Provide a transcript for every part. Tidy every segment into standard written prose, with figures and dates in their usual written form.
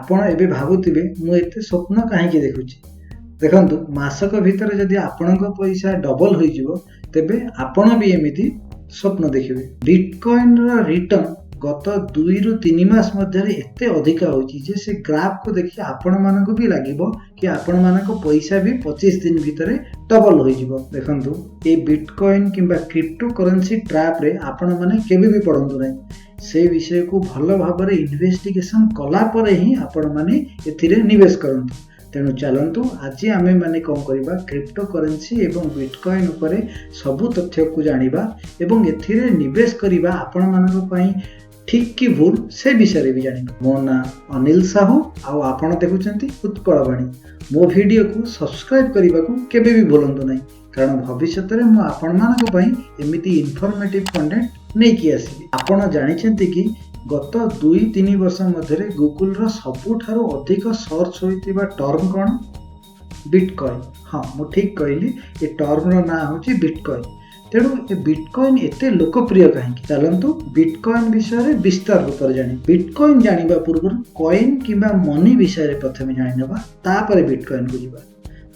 आपण एबे भाबुथिबे मु एते स्वप्न काहेकि देखुछि। देखंतु मासक भितर जदि आपणक पैसा डबल होई जिवो तेबे आपण भी एमिति स्वप्न देखिबे। बिटकॉइन रो रिटर्न गत 2 रु 3 मास मध्य एते अधिका होची जे से ग्राफ को देखि आपण मानको भी लागिबो कि आपण मानको पैसा भी 25 दिन भितरे डबल होई जिवो। देखंतु ए बिटकॉइन किंबा क्रिप्टो करेंसी ट्रैप रे आपण माने केबे भी पड़ंतु नै, से विषय को भल भाबरे इन्वेस्टिगेशन कला परे ही आपण माने एथिरे निवेश करंतु। तेणु चलतु आज आमे माने कौन करबा क्रिप्टो करेंसी एवं बिटकॉइन उपरे सबु तथ्य को जानिबा एवं एथिरे निवेश करबा आपण मानको पई ठीक कि भूल से विषय भी जानिबा। मो ना अनिल साहू आ आपण देखुचंती उत्कल वाणी। मो वीडियो को सब्सक्राइब करबा को केबे भी भूलंतु नै, कारण भविष्य रे मो आपण मानको पई एमिति इन्फॉर्मेटिव कंटेंट नै कि आसीबी। आपण जानिछंती कि गत 2-3 वर्ष मध्य गूगल रो सबुठारु अधिक सर्च होइतिबा टर्म कोन बिटकॉइन। हाँ मु ठीक कहली, ए टर्म रो ना होची बिटकॉइन। तेणु ए बिटकॉइन एते लोकप्रिय काहेकि चलंतु बिटकॉइन विषय विस्तार रूप जानी। बिटकॉइन जानिबा पूर्व कॉइन किंबा मनी विषय प्रथमे जानि नेबा, तापर बिटकॉइन को जिबा।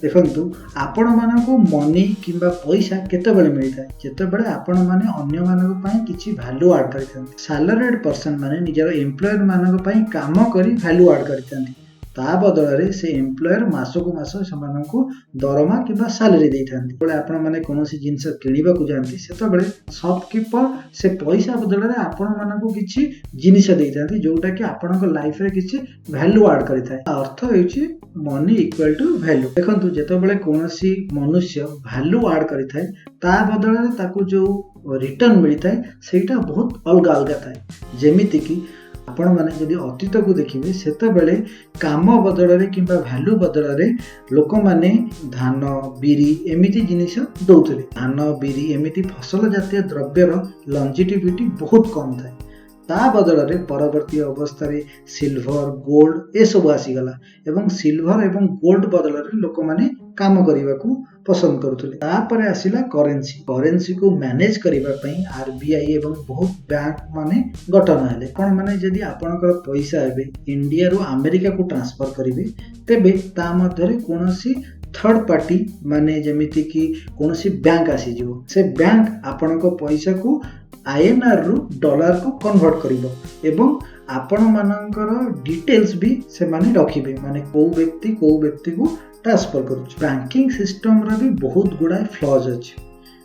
देखंतु आपण मानको मनी किंबा पैसा केतेबेले मिलता है जेतेबेले आपण माने अन्य मानको पई किछि वैल्यू ऐड करिथांती। सैलरीड पर्सन माने निजर एम्प्लॉयर मानको पई काम करी वैल्यू ऐड करिथांती, ता बदल रे से एम्प्लॉयर मासको मास समानको दरमा किंबा सैलरी देइथांती। बोले आपण माने कोनोसी जिंस किनिबा को जानती सेतेबेले शॉपकीपर से पैसा बदल रे आपण मानको किछि जिनिस देइथांती जोटा कि आपणक लाइफ रे किछि वैल्यू ऐड करिथाय। अर्थ होइछि मनी इक्वल टू वैल्यू। देखंतु जेतेबेले कोनोसी मनुष्य वैल्यू ऐड करिथाय ता बदल रे ताकू जो रिटर्न मिलिथाय सेटा बहुत अलग अलग थाय। जेमिति कि आपण माने जदि अतीत को देखिबे सेतेबेले काम बदल रे किंबा वैल्यू बदल रे लोक माने धान बिरी एमिति जिनिस दउतले। धान बिरी एमिति फसल जातीय द्रव्यर लॉन्जिटिविटी बहुत कम थाए, ता बदल रे परवर्ती अवस्था रे सिल्वर गोल्ड ए सब आसी गला एवं सिल्वर एवं गोल्ड बदल रे लोक माने काम करिवा को पसंद करुथले। तापर आसिला करेंसी। करेंसी को मैनेज करिवा पई आरबीआई एवं बहुत बैंक माने गठन हेले। कोन माने जदि आपनकर पैसा एबे इंडिया रो अमेरिका को ट्रांसफर करिवे तेबे ता मध्य रे कोनोसी थर्ड पार्टी माने जेमिति कि कोनोसी बैंक आसी जिवो, से बैंक आपनको पैसा को आईएनआर रु डॉलर को कन्वर्ट करिवो एवं आपण मानकर डिटेल्स भी से माने रखिबे, माने को व्यक्ति को ट्रांसफर करूछ। बैंकिंग सिस्टम रा भी बहुत गुडा फ्लॉज अछि।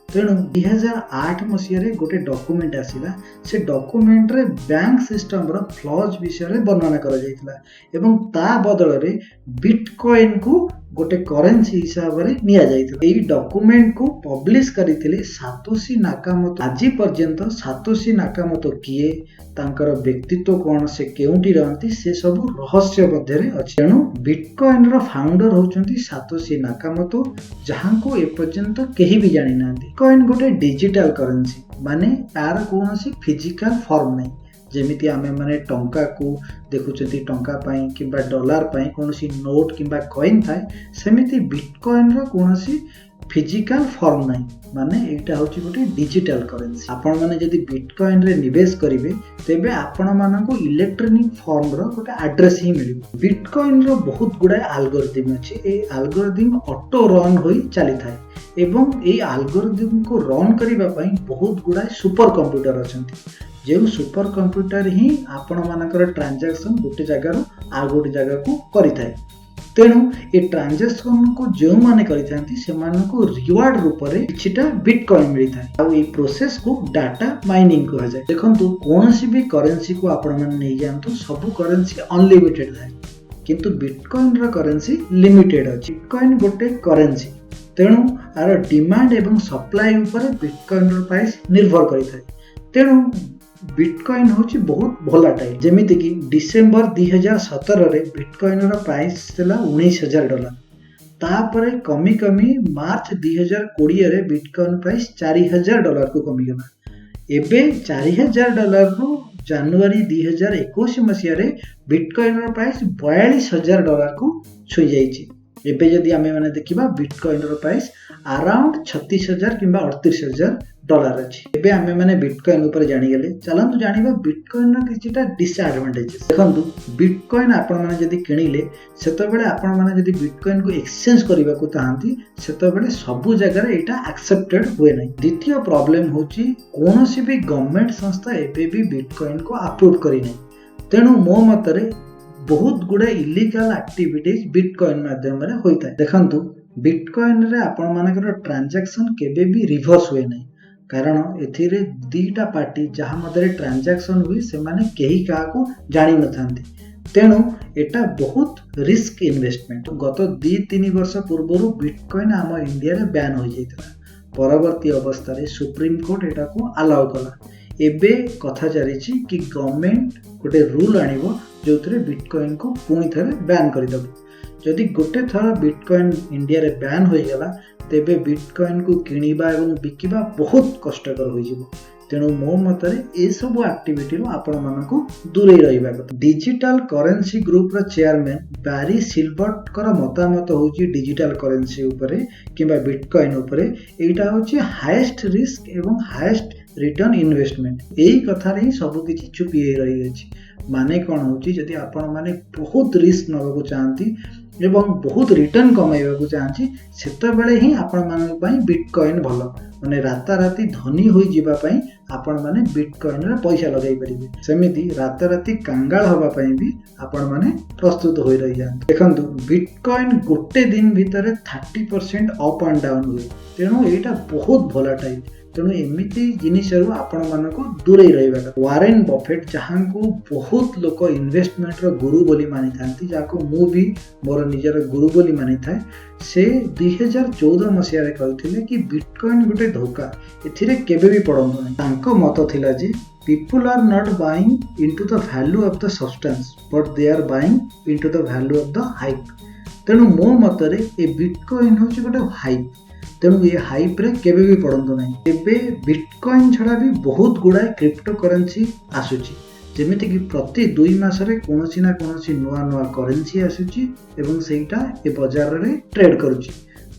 तेणु 2008 मसीह रे गोटे डॉक्यूमेंट आसिला, से डॉक्यूमेंट रे बैंक सिस्टम रा फ्लॉज विषय रे वर्णना करा जायतिला एवं ता बदल रे बिटकॉइन को गोटे करेंसी हिसाब रे निया जायतिला। एई डॉक्यूमेंट को पब्लिश करिथिले सातोशी नाकामोतो। आज पर्यंत सातोशी नाकामोतो किए, तांकर व्यक्तित्व कोन, से केउंटी रहंती, से सब रहस्य मध्य रे अछि। तेणु बिटकॉइन रो फाउंडर होचंती सातोशी नाकामोतो, जहां को ए पर्यंत केही भी जानि नांती। बिटकॉइन गोटे डिजिटल करेंसी, माने तार कोनोसी फिजिकल फॉर्म नै। जेमिति आमे माने टंका को देखुचंती टंका पई किंबा डॉलर पई कोनोसी नोट किंबा कॉइन थाए, सेमिति बिटकॉइन रो कोनोसी फिजिकल फॉर्म नै, माने एटा होची गोटे डिजिटल करेंसी। आपण माने जदि बिटकॉइन रे निवेश करिवे तेबे आपण मानको इलेक्ट्रॉनिक फॉर्म रो गोटे एड्रेस ही मिलिबो। बिटकॉइन रो बहुत गुडा एल्गोरिथम अछि। ए एल्गोरिथम ऑटो रन होई चली थाए एवं ए एल्गोरिथम को रन करिबा पई बहुत गुडा सुपर कंप्यूटर अछंती, जे सुपर कंप्यूटर ही आपण मानकर ट्रांजैक्शन गोटे जगह आ गोटे जगह को करि थाए। तेणु ए ट्रांजैक्शन को जो माने करिथांती से मानको रिवार्ड रूप रे किछिटा बिटकॉइन मिलि थाए। आ ए प्रोसेस को डाटा माइनिंग कहा जाय। देखंतु कोनोसी भी करेंसी को आपण माने नै जानतु, सब करेंसी अनलिमिटेड थाए, किंतु बिटकॉइन रो करेंसी लिमिटेड अछि। बिटकॉइन गोटे करेंसी, तेणु आर डिमांड एवं सप्लाई ऊपर बिटकॉइन रो प्राइस निर्भर करिथाय। तेणु बिटकॉइन होची बहुत भोलाटाइल। जेमिति कि डिसेंबर 2017 रे बिटकॉइन रो प्राइस थिला $19,000। तापरे कमी कमी मार्च 2020 रे बिटकॉइन प्राइस $4,000 को कमी गला। एबे $4,000 रो जनवरी 2021 मसिया रे बिटकॉइन रो प्राइस $42,000 को छुई जाईची। एबे जदि आमे माने देखिबा बिटकॉइन रो प्राइस अराउंड 36,000 किंबा 38,000 डॉलर अछि। एबे आमे माने बिटकॉइन ऊपर जानि गेले, चलंतु जानिबा बिटकॉइन रो किछटा डिसएडवांटेजेस। देखंतु बिटकॉइन आपण माने जदि किनिले सेतो बेले आपण माने जदि बिटकॉइन को एक्सचेंज करिबा को ताहांती सेतो बेले सबु जगह रे एटा एक्सेप्टेड हुए नै। द्वितीय प्रॉब्लम होची कोनोसी भी गवर्नमेंट संस्था एबे भी बिटकॉइन को अप्रूव करि नै, तेनु मो मतरे बहुत गुडे इलीगल एक्टिविटीज बिटकॉइन माध्यम रे होइता। देखंतु बिटकॉइन रे आपण मानकर ट्रांजैक्शन केबे भी रिवर्स हुए नै, कारण एथिरे दीटा पार्टी जहा मधरे ट्रांजैक्शन हुई से माने केही का को जानि नथांती, तेनु एटा बहुत रिस्क इन्वेस्टमेंट। गत 2-3 वर्ष पूर्व बिटकॉइन आम इंडिया रे बैन हो जाइतला, परवर्ती अवस्था रे सुप्रीम कोर्ट एटा को अलाउ कला। एबे कथा चलीछि कि गवर्नमेंट गोटे रूल आनिबो जोथरे बिटकॉइन को पुणी थरे बैन कर दबो। जदि गोटे थर बिटकॉइन इंडिया रे बैन हो गला तेबे बिटकॉइन को किनिबा एवं बिकिबा बहुत कष्टकर हो जिवो। तेणु मो मतरे ए सब एक्टिविटी रो आपण मानको दूरे रहिबा कथा। डिजिटल करेंसी ग्रुप रो चेयरमैन बैरी सिल्बर्ट कर मतामत होची डिजिटल करेंसी उपरे किबा बिटकॉइन उपरे एटा होची हाईएस्ट रिस्क एवं हाईएस्ट रिटर्न इन्वेस्टमेंट। एही कथा रे सब किछि चुपी रही अछि। माने कोन होची जदि आपण माने बहुत रिस्क नबा को चाहंती एवं बहुत रिटर्न कमाइबा को चाहंती सेत बेले ही आपण मानक पई बिटकॉइन भलो। माने राता राती धनी होई जिबा पई आपण माने बिटकॉइन रे पैसा लगाई परिबे, सेमिति राता राती कांगाल होबा पई भी आपण माने प्रस्तुत होई रही जान। देखंतु बिटकॉइन गोटे दिन भितरे 30% अप एंड डाउन हुए, तेणु एटा बहुत वोलेटाइल। तेणु एमिति जिनिसरु आपण मानको दूरे रहिबा। वारेन बफेट जहां को बहुत लोक इन्वेस्टमेंट रो गुरु बोली मानि थांती, जाको मु भी मोर निजर गुरु बोली मानि थाए, से 2014 मसिया रे कहथिले कि बिटकॉइन गोटे धोखा, एथिरे केबे भी पड़ंतो नै। तांको मत थिला जे people are not buying into the value of the substance but they are buying into the value of the hype। तेणु मो मतरे ए बिटकॉइन होची गोटे हाइप, तेणु ये हाइप रे केबे भी पड़ंतो नै। एबे बिटकॉइन छडा भी बहुत गुडाय क्रिप्टो करेंसी आसुची, जेमिति कि प्रति 2 मास रे कोनोसी ना कोनोसी नुआ नुआ करेंसी आसुची एवं सेटा ए बाजार रे ट्रेड करूची।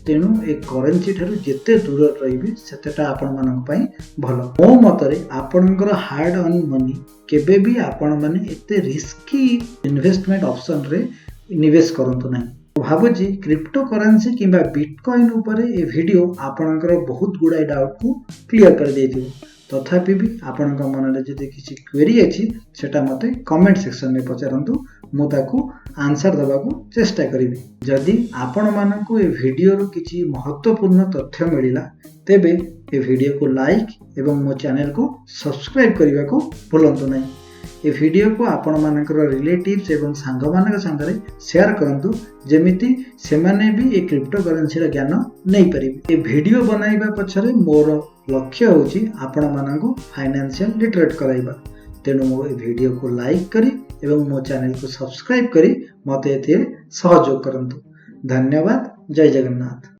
तेणु ए करेंसी ठारू जेते दूर रहिबे सेतेटा आपण मानक पई भलो। मो मतरे आपणकर हार्ड अर्न मनी केबे भी आपण माने एते रिस्की इन्वेस्टमेंट ऑप्शन रे निवेश करंतो नै। भाबुची क्रिप्टो करेंसी किंबा बिटकॉइन ऊपर ए वीडियो आपणकर बहुत गुडा डाउट को क्लियर कर देथिबो। तथापि भी आपणक मन रे जदि किछि क्वेरी अछि सेटा मते कमेंट सेक्शन में पचारंतु, मु ताकू आंसर देबा को चेष्टा करिबी। जदि आपण मानकू ए वीडियो रो किछि महत्वपूर्ण तथ्य मिलिला तेबे ए वीडियो को लाइक एवं मो चैनल को सब्सक्राइब करबा को भूलंतु नै। ए वीडियो को आपण मानकर रिलेटिव्स एवं सांग मानक संगरे शेयर करंतु, जेमिति सेमाने भी ए क्रिप्टो करेंसी रो ज्ञान नै परिबे। ए वीडियो बनाइबा पछरे मोर लक्ष्य होची आपण मानकू फाइनेंशियल लिटरेट कराइबा। तेणु मो ए वीडियो को लाइक करी एवं मो चैनल को सब्सक्राइब करी मते एथे सहयोग करंतु। धन्यवाद। जय जगन्नाथ।